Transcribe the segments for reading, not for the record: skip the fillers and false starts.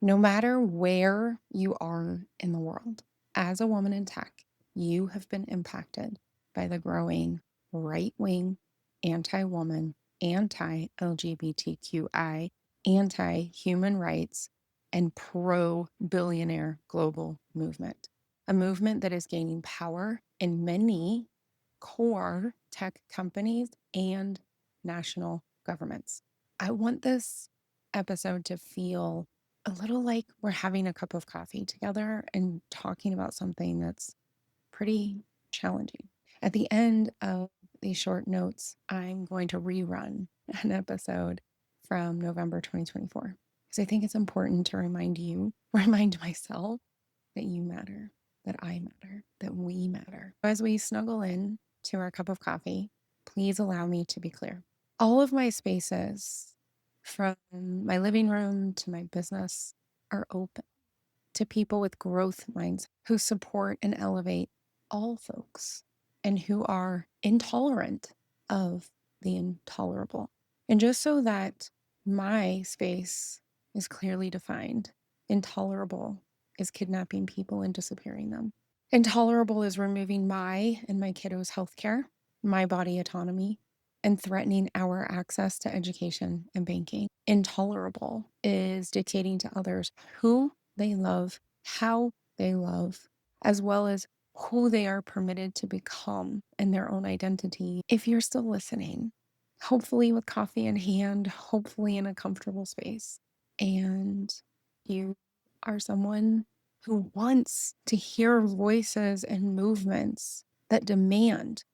No matter where you are in the world, as a woman in tech, you have been impacted by the growing right wing, anti woman, anti LGBTQI, anti human rights, and pro billionaire global movement. A movement that is gaining power in many core tech companies and national governments. I want this episode to feel a little like we're having a cup of coffee together and talking about something that's pretty challenging. At the end of these short notes, I'm going to rerun an episode from November 2024 because I think it's important to remind myself that you matter, that I matter, that we matter. As we snuggle in to our cup of coffee, please allow me to be clear. All of my spaces, from my living room to my business, are open to people with growth minds who support and elevate all folks and who are intolerant of the intolerable. And just so that my space is clearly defined, intolerable is kidnapping people and disappearing them. Intolerable is removing my and my kiddos' healthcare, my body autonomy, and threatening our access to education and banking. Intolerable is dictating to others who they love, how they love, as well as who they are permitted to become in their own identity. If you're still listening, hopefully with coffee in hand, hopefully in a comfortable space, and you are someone who wants to hear voices and movements that demand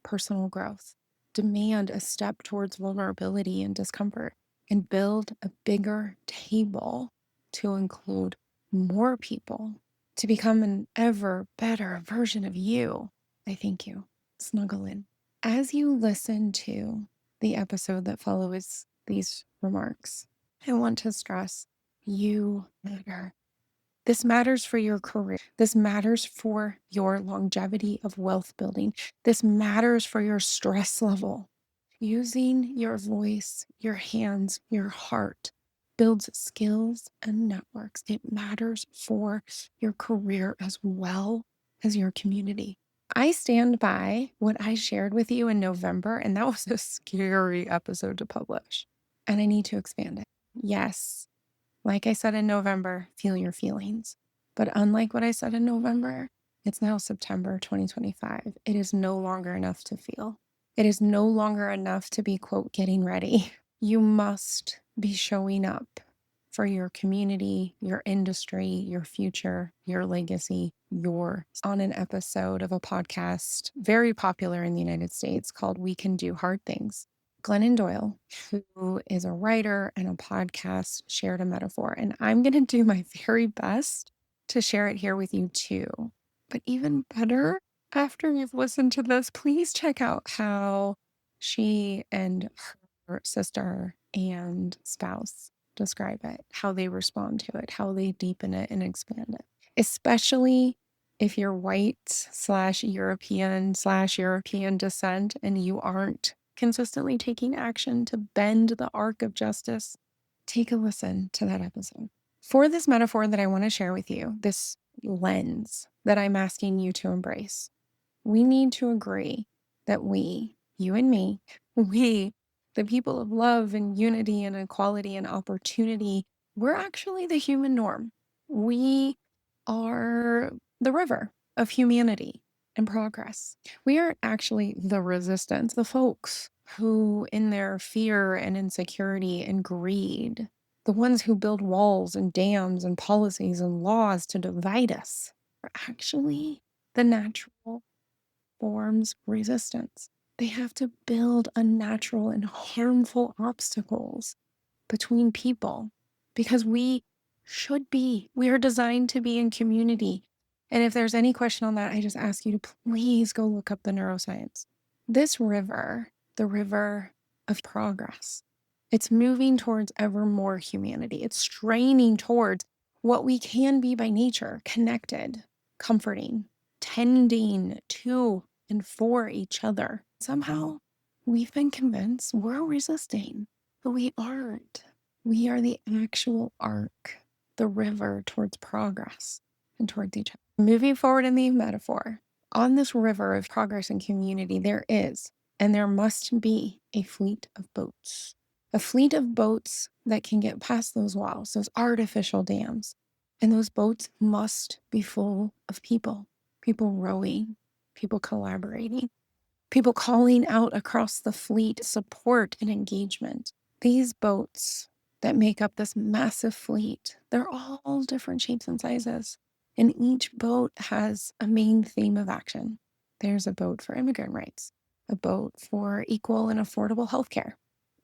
personal growth, demand a step towards vulnerability and discomfort, and build a bigger table to include more people to become an ever better version of you. I thank you. Snuggle in. As you listen to the episode that follows these remarks, I want to stress you matter. This matters for your career. This matters for your longevity of wealth building. This matters for your stress level. Using your voice, your hands, your heart builds skills and networks. It matters for your career as well as your community. I stand by what I shared with you in November, and that was a scary episode to publish. And I need to expand it. Yes, like I said in November, feel your feelings. But unlike what I said in November, it's now September 2025. It is no longer enough to feel. It is no longer enough to be, quote, getting ready. You must be showing up for your community, your industry, your future, your legacy, your on an episode of a podcast very popular in the United States called We Can Do Hard Things. Glennon Doyle, who is a writer and a podcast, shared a metaphor, and I'm going to do my very best to share it here with you too. But even better, after you've listened to this, please check out how she and her sister and spouse describe it, how they respond to it, how they deepen it and expand it, especially if you're white/European/European descent and you aren't consistently taking action to bend the arc of justice. Take a listen to that episode. For this metaphor that I want to share with you, this lens that I'm asking you to embrace, we need to agree that we, you and me, we, the people of love and unity and equality and opportunity, we're actually the human norm. We are the river of humanity and progress. We aren't actually the resistance, the folks who, in their fear and insecurity and greed, the ones who build walls and dams and policies and laws to divide us, are actually the natural forms resistance. They have to build unnatural and harmful obstacles between people because we are designed to be in community. And if there's any question on that, I just ask you to please go look up the neuroscience. This river, the river of progress, it's moving towards ever more humanity. It's straining towards what we can be by nature, connected, comforting, tending to and for each other. Somehow, we've been convinced we're resisting, but we aren't. We are the actual arc the river towards progress and towards each other. Moving forward in the metaphor, on this river of progress and community, there is, and there must be, a fleet of boats. A fleet of boats that can get past those walls, those artificial dams. And those boats must be full of people rowing, people collaborating, people calling out across the fleet support and engagement. These boats that make up this massive fleet, they're all different shapes and sizes. And each boat has a main theme of action. There's a boat for immigrant rights, a boat for equal and affordable healthcare,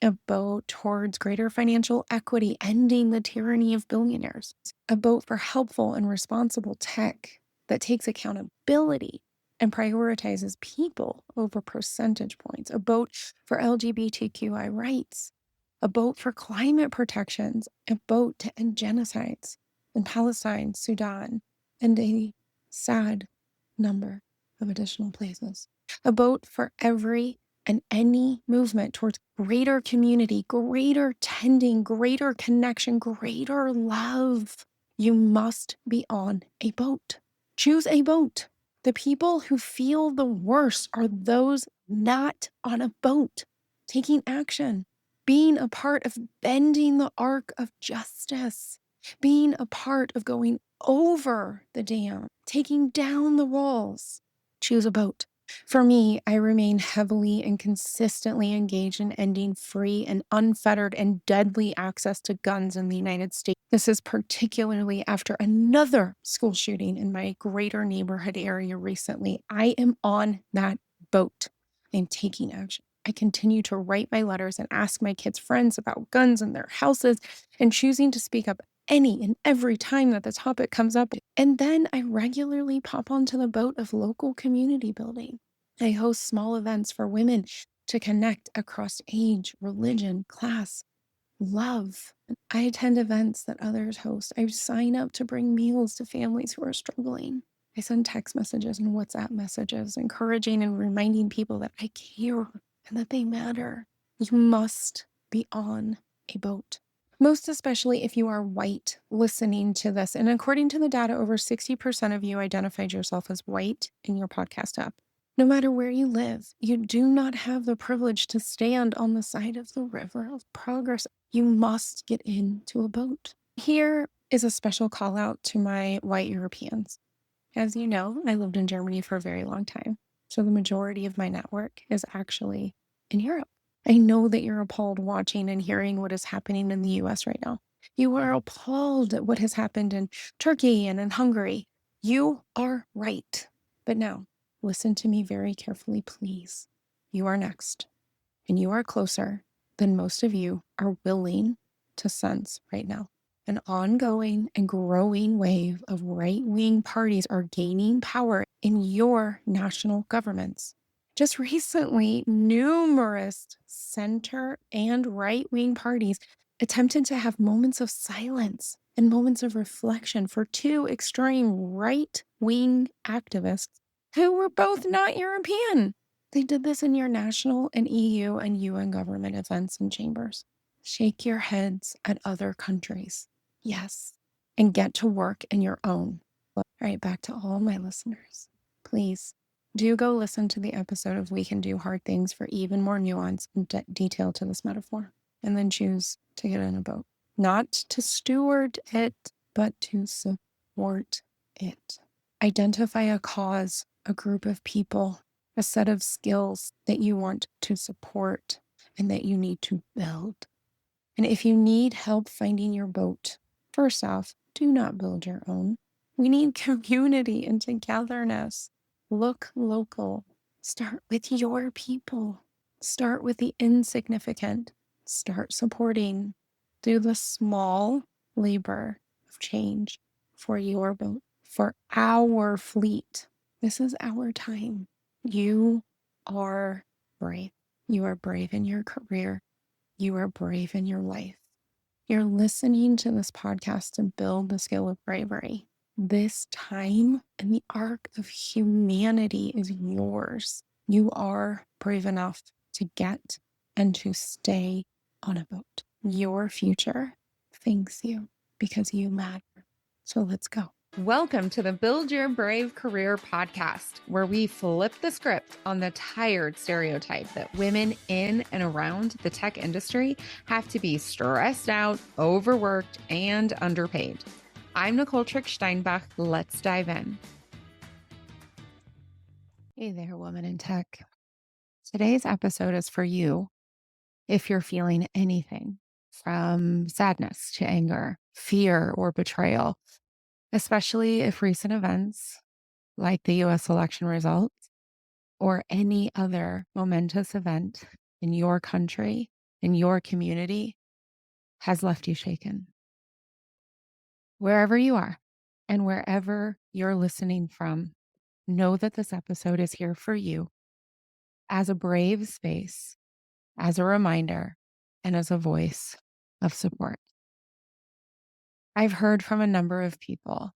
a boat towards greater financial equity, ending the tyranny of billionaires, a boat for helpful and responsible tech that takes accountability and prioritizes people over percentage points, a boat for LGBTQI rights, a boat for climate protections, a boat to end genocides in Palestine, Sudan, and a sad number of additional places, a boat for every and any movement towards greater community, greater tending, greater connection, greater love. You must be on a boat. Choose a boat. The people who feel the worst are those not on a boat, taking action, being a part of bending the arc of justice, being a part of going over the dam, taking down the walls. Choose a boat. For me, I remain heavily and consistently engaged in ending free and unfettered and deadly access to guns in the United States. This is particularly after another school shooting in my greater neighborhood area recently. I am on that boat. I'm taking action. I continue to write my letters and ask my kids' friends about guns in their houses and choosing to speak up any and every time that the topic comes up. And then I regularly pop onto the boat of local community building. I host small events for women to connect across age, religion, class, love. I attend events that others host. I sign up to bring meals to families who are struggling. I send text messages and WhatsApp messages, encouraging and reminding people that I care and that they matter. You must be on a boat. Most especially if you are white listening to this. And according to the data, over 60% of you identified yourself as white in your podcast app. No matter where you live, you do not have the privilege to stand on the side of the river of progress. You must get into a boat. Here is a special call out to my white Europeans. As you know, I lived in Germany for a very long time. So the majority of my network is actually in Europe. I know that you're appalled watching and hearing what is happening in the US right now. You are appalled at what has happened in Turkey and in Hungary. You are right. But now, listen to me very carefully, please. You are next, and you are closer than most of you are willing to sense right now. An ongoing and growing wave of right-wing parties are gaining power in your national governments. Just recently, numerous center and right-wing parties attempted to have moments of silence and moments of reflection for two extreme right-wing activists who were both not European. They did this in your national and EU and UN government events and chambers. Shake your heads at other countries. Yes. And get to work in your own. All right, back to all my listeners. Please do go listen to the episode of We Can Do Hard Things for even more nuance and detail to this metaphor. And then choose to get in a boat. Not to steward it, but to support it. Identify a cause, a group of people, a set of skills that you want to support and that you need to build. And if you need help finding your boat, first off, do not build your own. We need community and togetherness. Look local. Start with your people. Start with the insignificant. Start supporting. Do the small labor of change for your boat, for our fleet. This is our time. You are brave. You are brave in your career. You are brave in your life. You're listening to this podcast to build the skill of bravery. This time and the arc of humanity is yours. You are brave enough to get and to stay on a boat. Your future thanks you. because you matter. So let's go. Welcome to the Build Your Brave Career podcast, where we flip the script on the tired stereotype that women in and around the tech industry have to be stressed out, overworked, and underpaid. I'm Nicole Trick-Steinbach. Let's dive in. Hey there, woman in tech. Today's episode is for you if you're feeling anything from sadness to anger, fear, or betrayal, especially if recent events like the US election results or any other momentous event in your country, in your community, has left you shaken. Wherever you are and wherever you're listening from, know that this episode is here for you as a brave space, as a reminder, and as a voice of support. I've heard from a number of people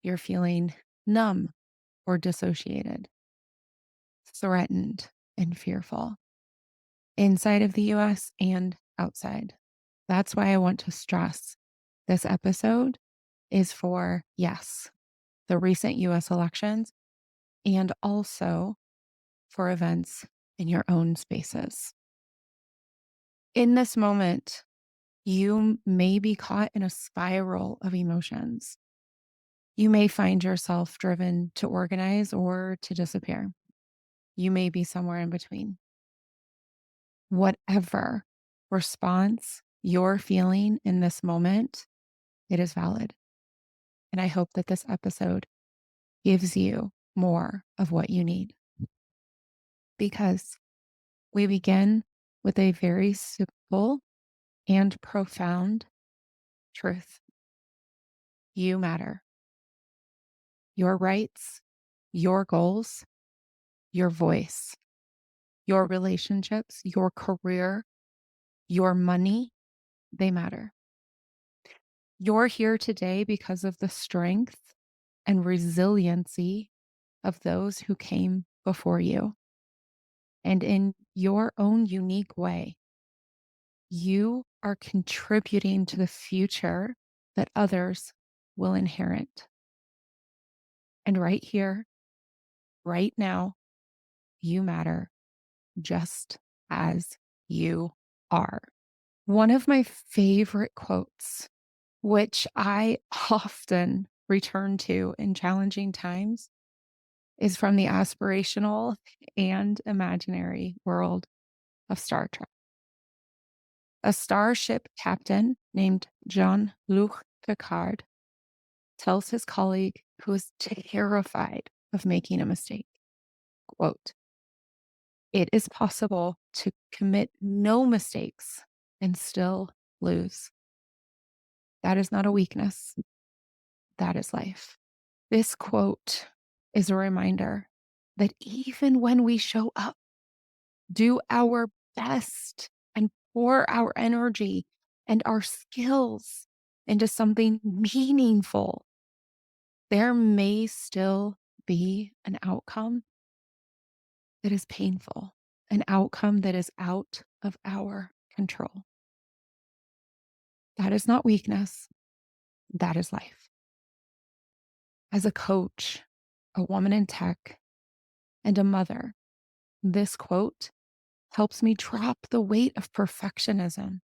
you're feeling numb or dissociated, threatened and fearful inside of the US and outside. That's why I want to stress this episode is for, yes, the recent US elections and also for events in your own spaces. In this moment, you may be caught in a spiral of emotions. You may find yourself driven to organize or to disappear. You may be somewhere in between. Whatever response you're feeling in this moment, it is valid. And I hope that this episode gives you more of what you need. Because we begin with a very simple and profound truth. You matter. Your rights, your goals, your voice, your relationships, your career, your money, they matter. You're here today because of the strength and resiliency of those who came before you. And in your own unique way, you are contributing to the future that others will inherit. And right here, right now, you matter just as you are. One of my favorite quotes, which I often return to in challenging times, is from the aspirational and imaginary world of Star Trek. A starship captain named Jean-Luc Picard tells his colleague, who is terrified of making a mistake, quote, "It is possible to commit no mistakes and still lose. That is not a weakness. That is life." This quote is a reminder that even when we show up, do our best, and pour our energy and our skills into something meaningful, there may still be an outcome that is painful, an outcome that is out of our control. That is not weakness. That is life. As a coach, a woman in tech, and a mother, this quote helps me drop the weight of perfectionism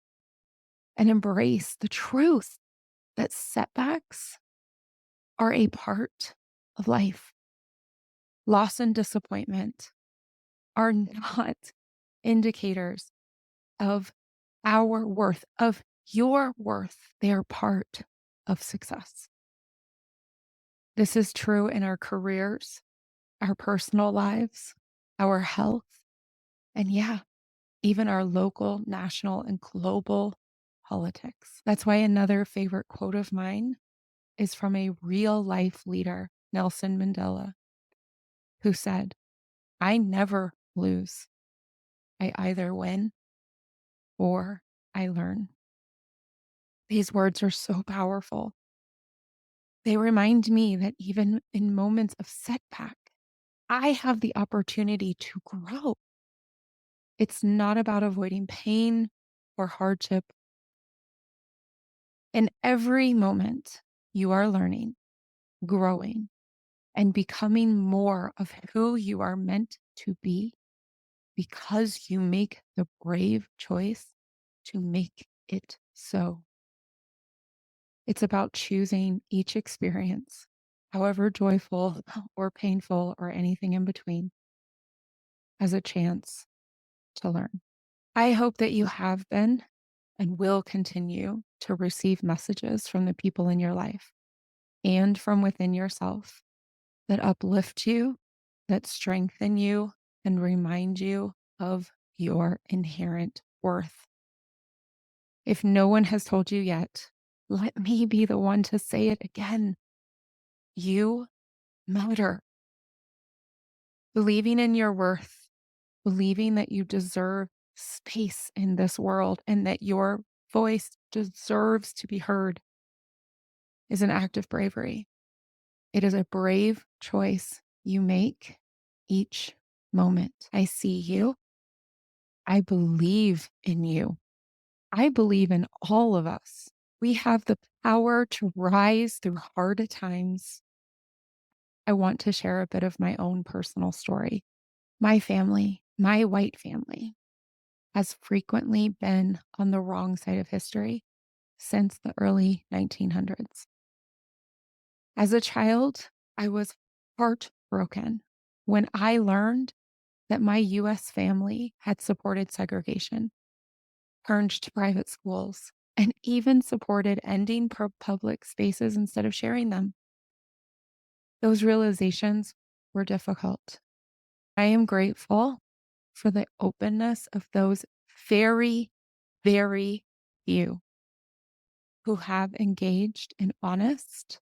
and embrace the truth that setbacks are a part of life. Loss and disappointment are not indicators of our worth, of your worth. They are part of success. This is true in our careers, our personal lives, our health, and yeah, even our local, national, and global politics. That's why another favorite quote of mine is from a real life leader, Nelson Mandela, who said, "I never lose. I either win or I learn." These words are so powerful. They remind me that even in moments of setback, I have the opportunity to grow. It's not about avoiding pain or hardship. In every moment, you are learning, growing, and becoming more of who you are meant to be because you make the brave choice to make it so. It's about choosing each experience, however joyful or painful or anything in between, as a chance to learn. I hope that you have been and will continue to receive messages from the people in your life and from within yourself that uplift you, that strengthen you, and remind you of your inherent worth. If no one has told you yet, let me be the one to say it again. You matter. Believing in your worth, believing that you deserve space in this world and that your voice deserves to be heard is an act of bravery. It is a brave choice you make each moment. I see you. I believe in you. I believe in all of us. We have the power to rise through hard times. I want to share a bit of my own personal story. My family, my white family, has frequently been on the wrong side of history since the early 1900s. As a child, I was heartbroken when I learned that my US family had supported segregation, turned to private schools, and even supported ending public spaces instead of sharing them. Those realizations were difficult. I am grateful for the openness of those very, very few who have engaged in honest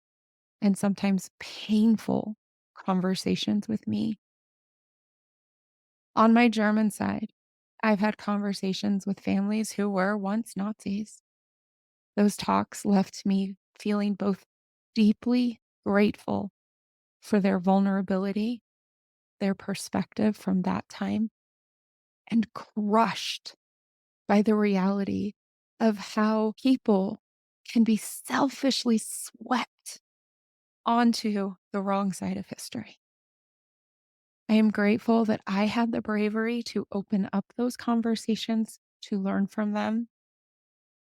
and sometimes painful conversations with me. On my German side, I've had conversations with families who were once Nazis. Those talks left me feeling both deeply grateful for their vulnerability, their perspective from that time, and crushed by the reality of how people can be selfishly swept onto the wrong side of history. I am grateful that I had the bravery to open up those conversations, to learn from them,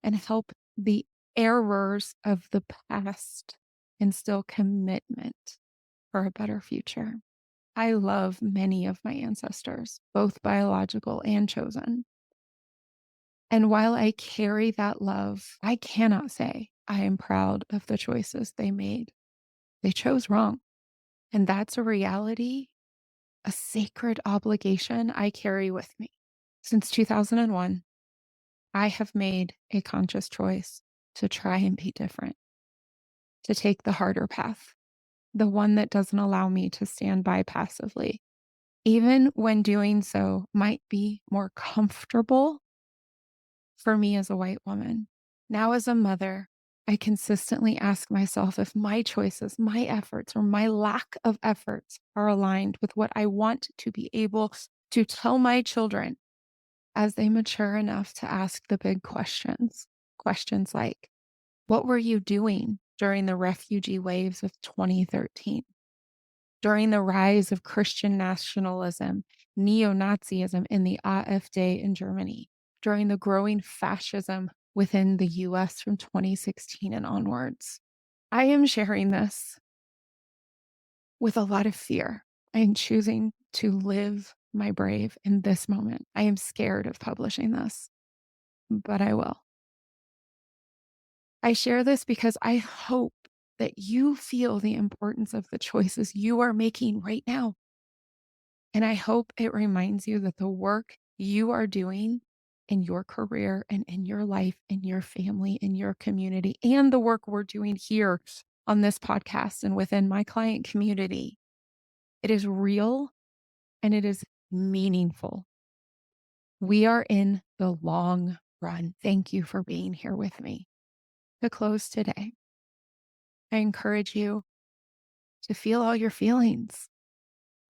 and help the errors of the past instill commitment for a better future. I love many of my ancestors, both biological and chosen. And while I carry that love, I cannot say I am proud of the choices they made. They chose wrong. And that's a reality, a sacred obligation I carry with me. Since 2001, I have made a conscious choice to try and be different, to take the harder path, the one that doesn't allow me to stand by passively, even when doing so might be more comfortable for me as a white woman. Now, as a mother, I consistently ask myself if my choices, my efforts, or my lack of efforts are aligned with what I want to be able to tell my children as they mature enough to ask the big questions. Questions like, what were you doing during the refugee waves of 2013? During the rise of Christian nationalism, neo-Nazism in the AfD in Germany, during the growing fascism within the US from 2016 and onwards. I am sharing this with a lot of fear. I am choosing to live my brave in this moment. I am scared of publishing this, but I will. I share this because I hope that you feel the importance of the choices you are making right now. And I hope it reminds you that the work you are doing in your career and in your life, in your family, in your community, and the work we're doing here on this podcast and within my client community, it is real and it is meaningful. We are in the long run. Thank you for being here with me. To close today, I encourage you to feel all your feelings.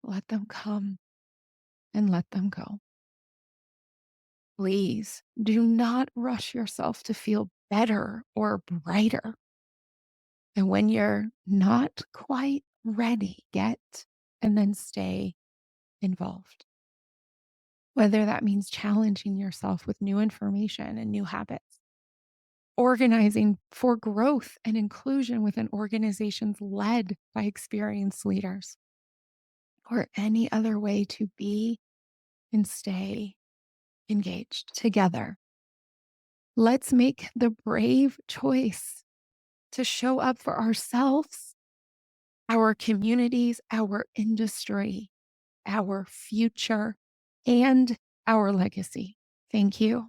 Let them come and let them go. Please do not rush yourself to feel better or brighter. And when you're not quite ready yet, and then stay involved. Whether that means challenging yourself with new information and new habits, organizing for growth and inclusion within organizations led by experienced leaders, or any other way to be and stay engaged together. Let's make the brave choice to show up for ourselves, our communities, our industry, our future, and our legacy. Thank you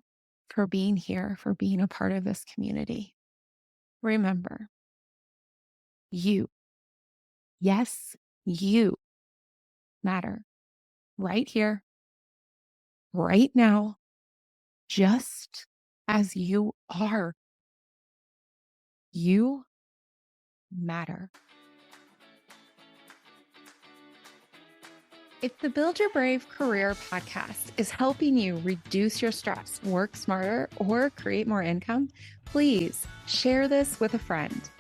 for being here, for being a part of this community. Remember, you, yes, you matter right here, right now, just as you are. You matter. If the Build Your Brave Career podcast is helping you reduce your stress, work smarter, or create more income, please share this with a friend.